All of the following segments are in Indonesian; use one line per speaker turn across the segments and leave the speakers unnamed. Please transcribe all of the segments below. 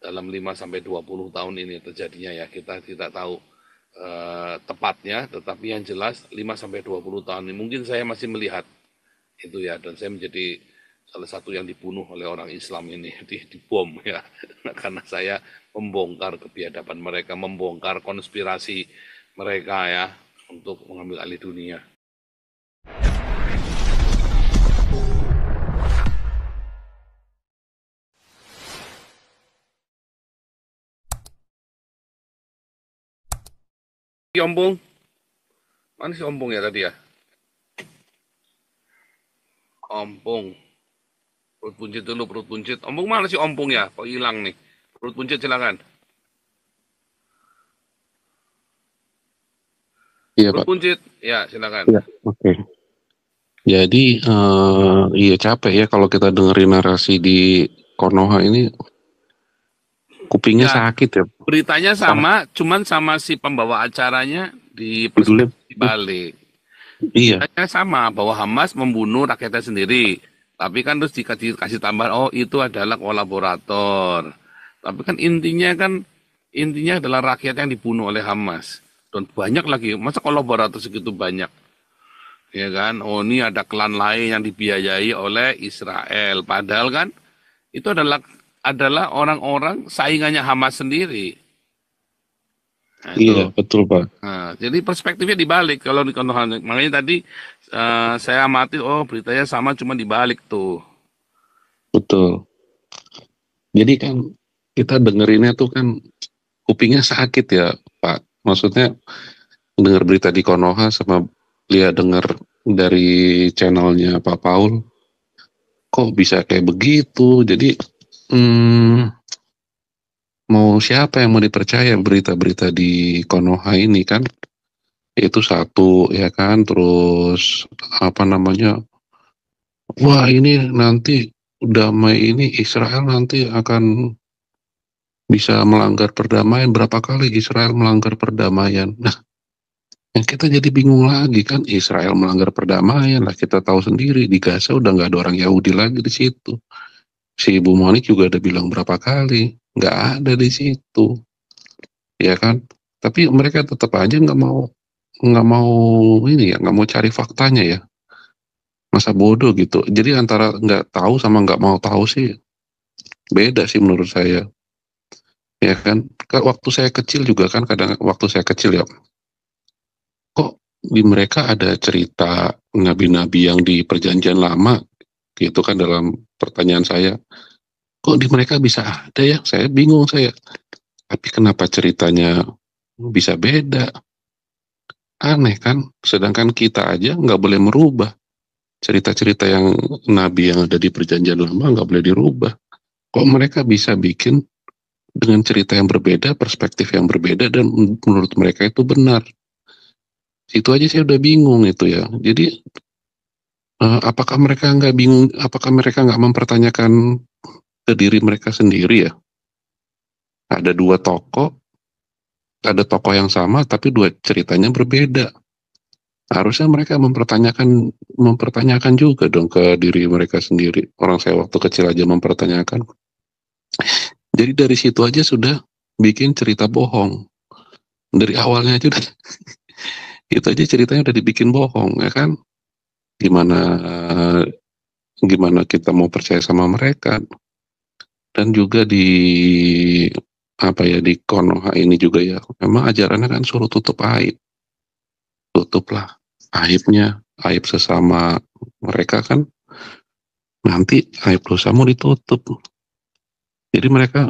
dalam 5 sampai 20 tahun ini terjadinya ya. Kita tidak tahu tepatnya, tetapi yang jelas 5 sampai 20 tahun ini mungkin saya masih melihat itu ya, dan saya menjadi salah satu yang dibunuh oleh orang Islam ini dibom ya. Karena saya membongkar kebiadaban mereka, membongkar konspirasi mereka ya untuk mengambil alih dunia. Si Ompong, mana si Ompong ya tadi ya? Ompong, perut buncit dulu, perut buncit. Ompong mana sih Ompong ya? Kok hilang nih? Perut buncit silakan.
Iya
Perut
Pak.
buncit, ya silakan.
Iya. Oke. Jadi iya capek ya kalau kita dengerin narasi di Konoha ini, kupingnya
Ya,
sakit ya.
beritanya
Sa
sama, cuman sama si pembawa acaranya di
Judulnya
perspektif dibalik.
iya,
Beritanya sama bahwa Hamas membunuh rakyatnya sendiri. Tapi kan terus dikasih tambahan, oh itu adalah kolaborator. Tapi kan intinya adalah rakyat yang dibunuh oleh Hamas. Dan banyak lagi, masa kolaborator segitu banyak? Ya kan, oh ini ada klan lain yang dibiayai oleh Israel. Padahal kan itu adalah orang-orang saingannya Hamas sendiri. Nah, itu.
iya betul Pak,
Nah, jadi perspektifnya dibalik kalau di Konoha. Makanya tadi saya amati, oh beritanya sama cuma dibalik tuh.
betul. Jadi kan kita dengerinnya tuh kan kupingnya sakit ya Pak. Maksudnya denger berita di Konoha sama lihat denger dari channelnya Pak Paul, kok bisa kayak begitu. Jadi hmm, mau siapa yang mau dipercaya berita-berita di Konoha ini kan? Itu satu ya kan, terus apa namanya, wah ini nanti damai ini Israel nanti akan bisa melanggar perdamaian, berapa kali Israel melanggar perdamaian. Nah, yang kita jadi bingung lagi kan, Israel melanggar perdamaian lah, kita tahu sendiri di Gaza udah nggak ada orang Yahudi lagi di situ. Si Ibu Monik juga udah bilang berapa kali nggak ada di situ, ya kan. Tapi mereka tetap aja nggak mau ini ya, nggak mau cari faktanya ya. Masa bodoh gitu. Jadi antara nggak tahu sama nggak mau tahu sih beda sih menurut saya. Ya kan, waktu saya kecil juga kan, kadang waktu saya kecil ya, kok di mereka ada cerita nabi-nabi yang di perjanjian lama gitu kan, dalam pertanyaan saya, kok di mereka bisa ada ya, saya bingung saya. Tapi kenapa ceritanya bisa beda? Aneh kan, sedangkan kita aja nggak boleh merubah cerita-cerita yang nabi yang ada di perjanjian lama, nggak boleh dirubah. Kok mereka bisa bikin dengan cerita yang berbeda, perspektif yang berbeda, dan menurut mereka itu benar. Itu aja saya udah bingung itu ya. Jadi apakah mereka nggak bingung? Apakah mereka nggak mempertanyakan ke diri mereka sendiri ya? Ada dua tokoh, ada tokoh yang sama, tapi dua ceritanya berbeda. Harusnya mereka mempertanyakan mempertanyakan juga dong ke diri mereka sendiri. Orang saya waktu kecil aja mempertanyakan. Jadi dari situ aja sudah bikin cerita bohong. Dari awalnya aja udah, itu aja ceritanya udah dibikin bohong ya kan? Gimana gimana kita mau percaya sama mereka. Dan juga di apa ya, di Konoha ini juga ya, memang ajarannya kan suruh tutup aib, tutuplah aibnya, aib sesama mereka kan, nanti aib dosamu ditutup. Jadi mereka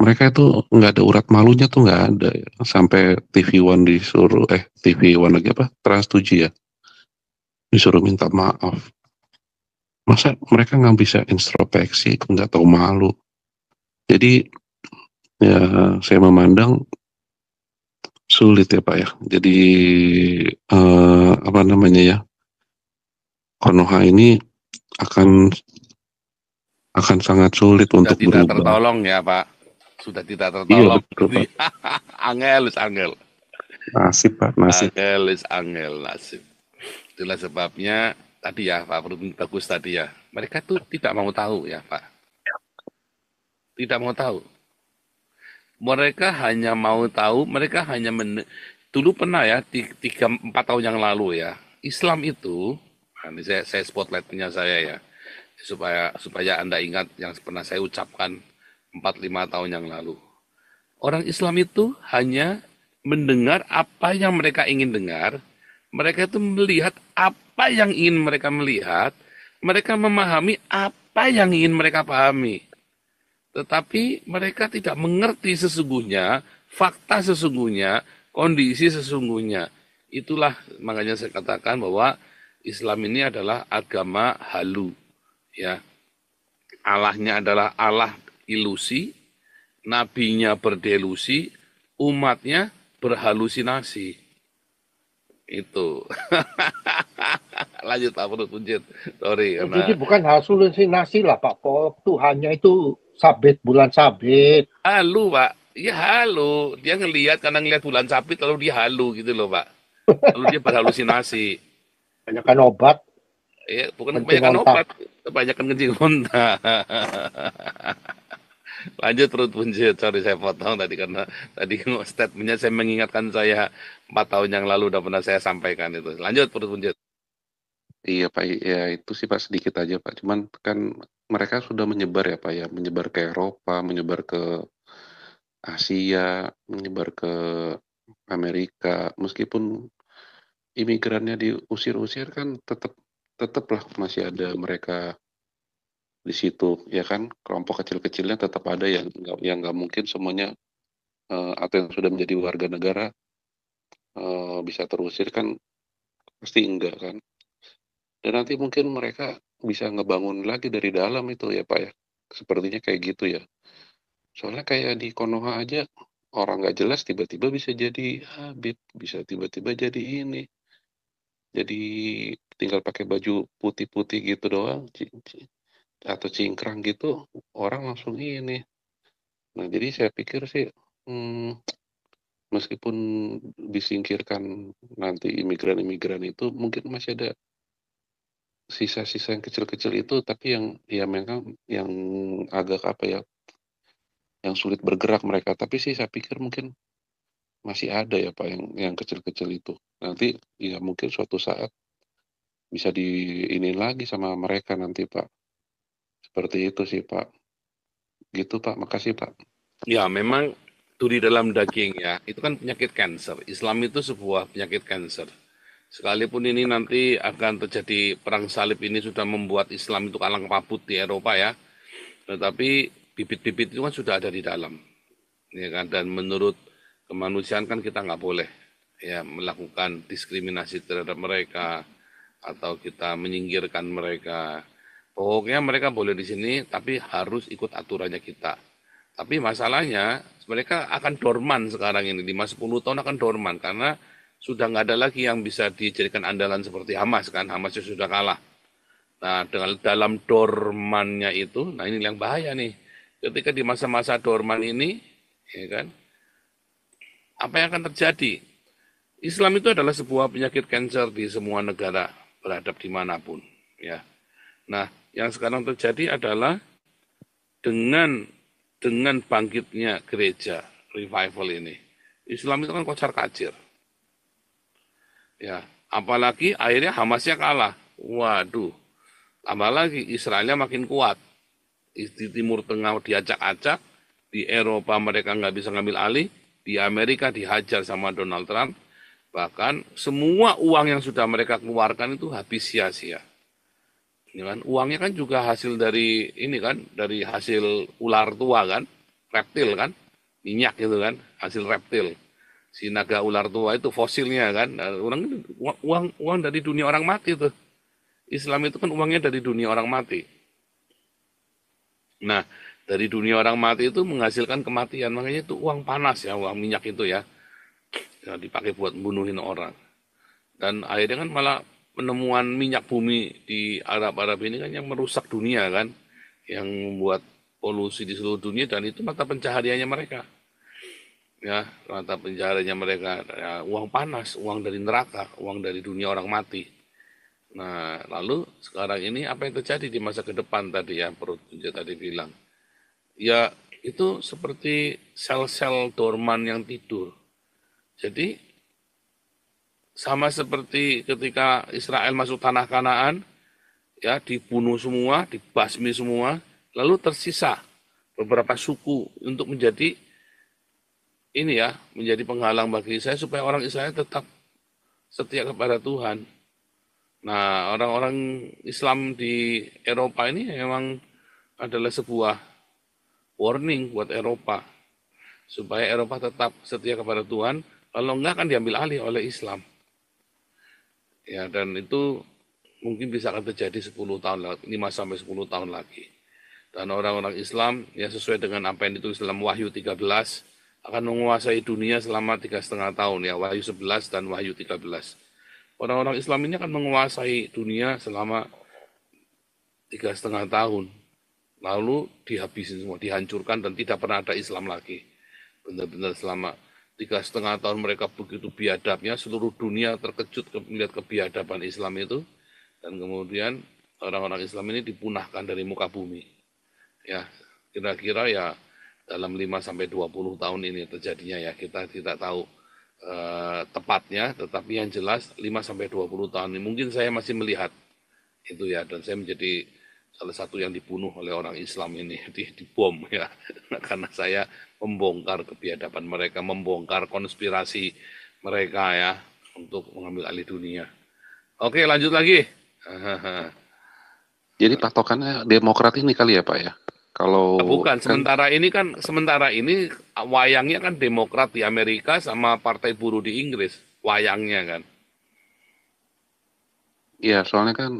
mereka itu nggak ada urat malunya tuh, nggak ada ya. Sampai TV One disuruh TV One lagi apa, Trans 7 ya, disuruh minta maaf. Masa mereka nggak bisa introspeksi, nggak tahu malu. Jadi ya, saya memandang sulit ya Pak ya. Jadi apa namanya ya, Konoha ini akan akan sangat sulit
Sudah
untuk
tidak
berubah.
tertolong ya Pak. Sudah tidak
Iya
tertolong.
betul Pak.
Angel, angel.
Nasib Pak, nasib.
Angel, nasib. Itulah sebabnya tadi ya Pak, bagus tadi ya. Mereka tuh tidak mau tahu ya Pak. Tidak mau tahu. Mereka hanya mau tahu, mereka hanya dulu pernah ya, 3-4 tahun yang lalu ya, Islam itu, nah ini saya spotlight punya saya ya, supaya Anda ingat yang pernah saya ucapkan 4-5 tahun yang lalu. Orang Islam itu hanya mendengar apa yang mereka ingin dengar, mereka itu melihat apa yang ingin mereka melihat, mereka memahami apa yang ingin mereka pahami. Tetapi mereka tidak mengerti sesungguhnya, fakta sesungguhnya, kondisi sesungguhnya. Itulah makanya saya katakan bahwa Islam ini adalah agama halu. Ya, Allahnya adalah Allah ilusi, nabinya berdelusi, umatnya berhalusinasi. Itu. Lanjut Pak Perut Punjit. Sorry
Oh, jadi
karena
bukan halusinasi lah Pak Pop, Tuhannya itu sabit, bulan sabit.
halu, Pak. Iya halu. Dia karena ngelihat bulan sabit lalu dia halu gitu loh, Pak. Lalu dia berhalusinasi.
Banyakkan obat,
Ya, bukan
kencing
kebanyakan
onta.
obat, kebanyakan kencing onta. Lanjut terus Punjit. Sorry saya potong tadi karena tadi statementnya saya mengingatkan saya 4 tahun yang lalu udah pernah saya sampaikan itu. Lanjut terus Punjit.
Iya Pak, ya itu sih Pak sedikit aja Pak. Cuman kan mereka sudah menyebar ya Pak ya, menyebar ke Eropa, menyebar ke Asia, menyebar ke Amerika. Meskipun imigrannya diusir-usir kan tetaplah masih ada mereka di situ ya kan. Kelompok kecil-kecilnya tetap ada yang nggak mungkin semuanya atau yang sudah menjadi warga negara bisa terusir kan pasti enggak kan. Dan nanti mungkin mereka bisa ngebangun lagi dari dalam itu ya Pak ya. Sepertinya kayak gitu ya. Soalnya kayak di Konoha aja orang nggak jelas tiba-tiba bisa jadi Habib, bisa tiba-tiba jadi ini. Jadi tinggal pakai baju putih-putih gitu doang, atau cingkrang gitu, orang langsung ini. Nah, jadi saya pikir sih, hmm, meskipun disingkirkan nanti imigran-imigran itu, mungkin masih ada sisa-sisa yang kecil-kecil itu, tapi yang ya memang yang agak apa ya, yang sulit bergerak mereka. Tapi sih saya pikir mungkin masih ada ya Pak yang kecil-kecil itu. Nanti ya mungkin suatu saat bisa ini lagi sama mereka nanti Pak. Seperti itu sih Pak. Gitu Pak, makasih Pak.
Ya, memang duri dalam daging ya, itu kan penyakit kanker. Islam itu sebuah penyakit kanker. Sekalipun ini nanti akan terjadi perang salib ini sudah membuat Islam itu kalang kabut di Eropa ya, tetapi bibit-bibit itu kan sudah ada di dalam, ya kan? Dan menurut kemanusiaan kan kita nggak boleh ya melakukan diskriminasi terhadap mereka atau kita menyingkirkan mereka. Pokoknya mereka boleh di sini, tapi harus ikut aturannya kita. Tapi masalahnya mereka akan dorman sekarang ini 5-10 tahun akan dorman karena sudah nggak ada lagi yang bisa dijadikan andalan seperti Hamas kan, Hamasnya sudah kalah. Nah dengan dalam dormannya itu, nah ini yang bahaya nih. Ketika di masa-masa dorman ini, ya kan, apa yang akan terjadi? Islam itu adalah sebuah penyakit kanker di semua negara beradab dimanapun, ya. Nah yang sekarang terjadi adalah dengan bangkitnya gereja revival ini, Islam itu kan kocar kacir. Ya, apalagi akhirnya Hamasnya kalah. Waduh, tambah lagi Israelnya makin kuat. Di Timur Tengah diacak-acak, di Eropa mereka nggak bisa ngambil alih, di Amerika dihajar sama Donald Trump, bahkan semua uang yang sudah mereka keluarkan itu habis sia-sia. Ya kan? Uangnya kan juga hasil dari ini kan, dari hasil ular tua kan, reptil kan, minyak gitu kan, hasil reptil. Si naga ular tua itu fosilnya kan, nah, orang uang dari dunia orang mati tuh. Islam itu kan uangnya dari dunia orang mati. Nah, dari dunia orang mati itu menghasilkan kematian, makanya itu uang panas ya, uang minyak itu ya, ya dipakai buat bunuhin orang. Dan akhirnya kan malah penemuan minyak bumi di Arab-Arab ini kan yang merusak dunia kan, yang membuat polusi di seluruh dunia dan itu mata pencahariannya mereka. Ya, mata pencahariannya mereka ya, uang panas, uang dari neraka, uang dari dunia orang mati. Nah, lalu sekarang ini apa yang terjadi di masa ke depan tadi ya, Perut Punja tadi bilang. Ya, itu seperti sel-sel dorman yang tidur. Jadi sama seperti ketika Israel masuk tanah Kanaan, ya dibunuh semua, dibasmi semua, lalu tersisa beberapa suku untuk menjadi ini ya, menjadi penghalang bagi Israel supaya orang Israel tetap setia kepada Tuhan. Nah, orang-orang Islam di Eropa ini memang adalah sebuah warning buat Eropa supaya Eropa tetap setia kepada Tuhan, kalau enggak akan diambil alih oleh Islam. Ya, dan itu mungkin bisa akan terjadi 10 tahun, 5 sampai 10 tahun lagi. Dan orang-orang Islam ya sesuai dengan apa yang ditulis dalam Wahyu 13 akan menguasai dunia selama 3,5 tahun ya, Wahyu 11 dan Wahyu 13. Orang-orang Islam ini akan menguasai dunia selama 3,5 tahun. Lalu dihabisin semua, dihancurkan dan tidak pernah ada Islam lagi. Benar-benar selama 3,5 tahun mereka begitu biadabnya, seluruh dunia terkejut melihat kebiadaban Islam itu, dan kemudian orang-orang Islam ini dipunahkan dari muka bumi. Ya, kira-kira ya dalam 5 sampai 20 tahun ini terjadinya ya, kita tidak tahu tepatnya, tetapi yang jelas 5 sampai 20 tahun ini mungkin saya masih melihat itu ya, dan saya menjadi salah satu yang dibunuh oleh orang Islam ini, dibom ya, karena saya membongkar kebiadaban mereka, membongkar konspirasi mereka ya, untuk mengambil alih dunia. Oke, lanjut lagi.
Jadi patokannya Demokrat ini kali ya Pak ya? Kalau
Bukan,
kan,
sementara ini wayangnya kan Demokrat di Amerika sama Partai Buruh di Inggris, wayangnya kan.
ya soalnya kan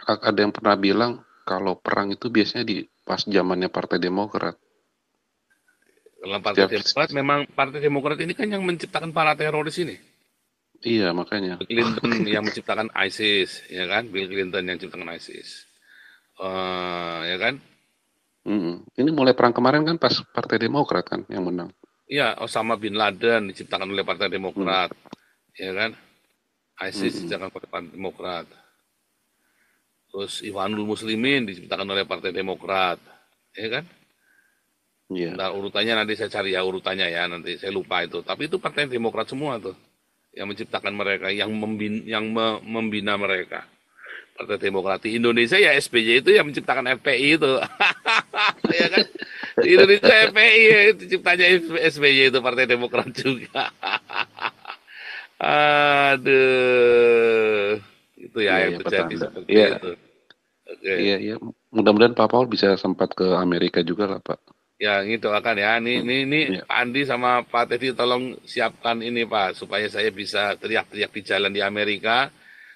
ada yang pernah bilang kalau perang itu biasanya di pas zamannya Partai Demokrat.
Dalam Partai
Setiap,
Demokrat, memang Partai Demokrat ini kan yang menciptakan para teroris ini.
iya makanya.
Bill Clinton yang menciptakan ISIS, ya kan? Bill Clinton yang menciptakan ISIS. Ya kan?
Ini mulai perang kemarin kan pas Partai Demokrat kan yang menang.
Iya, Osama bin Laden diciptakan oleh Partai
Mm,
Demokrat, ya kan? ISIS
mm,
diciptakan oleh Partai Demokrat. Terus Ikhwanul Muslimin diciptakan oleh Partai Demokrat, ya kan?
Iya,
Nah, urutannya nanti saya cari ya urutannya ya, nanti saya lupa itu. Tapi itu Partai Demokrat semua tuh yang menciptakan mereka, membina mereka. Partai Demokrat di Indonesia ya SBY itu yang menciptakan FPI itu. Ya kan? Di Indonesia FPI ya, itu ciptanya SBY itu Partai Demokrat juga. Aduh. Itu ya
iya,
yang
iya,
terjadi
petanda.
seperti
Iya,
itu. Oke.
iya, iya. Mudah-mudahan Pak Paul bisa sempat ke Amerika juga lah Pak.
Ya, gitu akan ya.
Hmm,
Ini
iya,
Pak Andi sama Pak Teddy tolong siapkan ini Pak supaya saya bisa teriak-teriak di jalan di Amerika.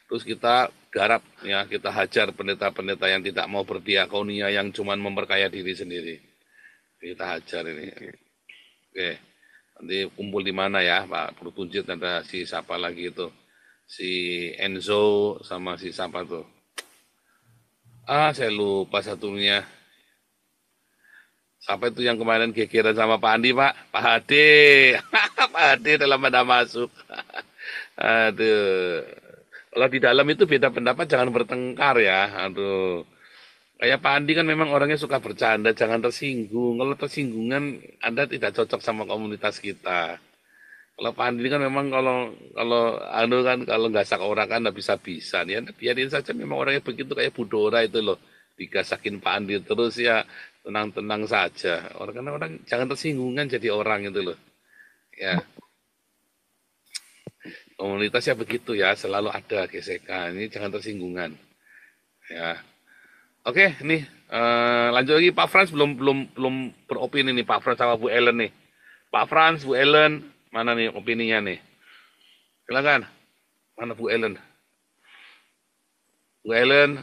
Terus kita garap ya, kita hajar pendeta-pendeta yang tidak mau berdiakonia, yang cuman memperkaya diri sendiri. Kita hajar ini. Oke. Nanti kumpul di mana ya, Pak Pertunjit, ada si siapa lagi itu. Si Enzo sama si siapa tuh. Saya lupa satunya. Siapa itu yang kemarin gegeran sama Pak Andi, Pak? Pak Hade. Pak Hade dalam pada masuk. Aduh. Kalau di dalam itu beda pendapat jangan bertengkar ya. Aduh. Kayak Pak Andi kan memang orangnya suka bercanda, jangan tersinggung. Kalau tersinggungan Anda tidak cocok sama komunitas kita. Kalau Pak Andi kan memang kalau kalau anu kan kalau gasak orang kan nggak bisa-bisa ya, biarin saja, memang orangnya begitu kayak Budora itu loh. Digasakin Pak Andi terus ya tenang-tenang saja. Orang kan orang jangan tersinggungan jadi orang itu loh. Ya, komunitasnya begitu ya, selalu ada gesekan. Ini jangan tersinggungan. Ya. Oke, nih lanjut lagi Pak Frans belum belum belum beropini nih Pak Frans sama Bu Ellen nih. Pak Frans, Bu Ellen, mana nih opininya nih? Silakan. Mana Bu Ellen? Bu Ellen,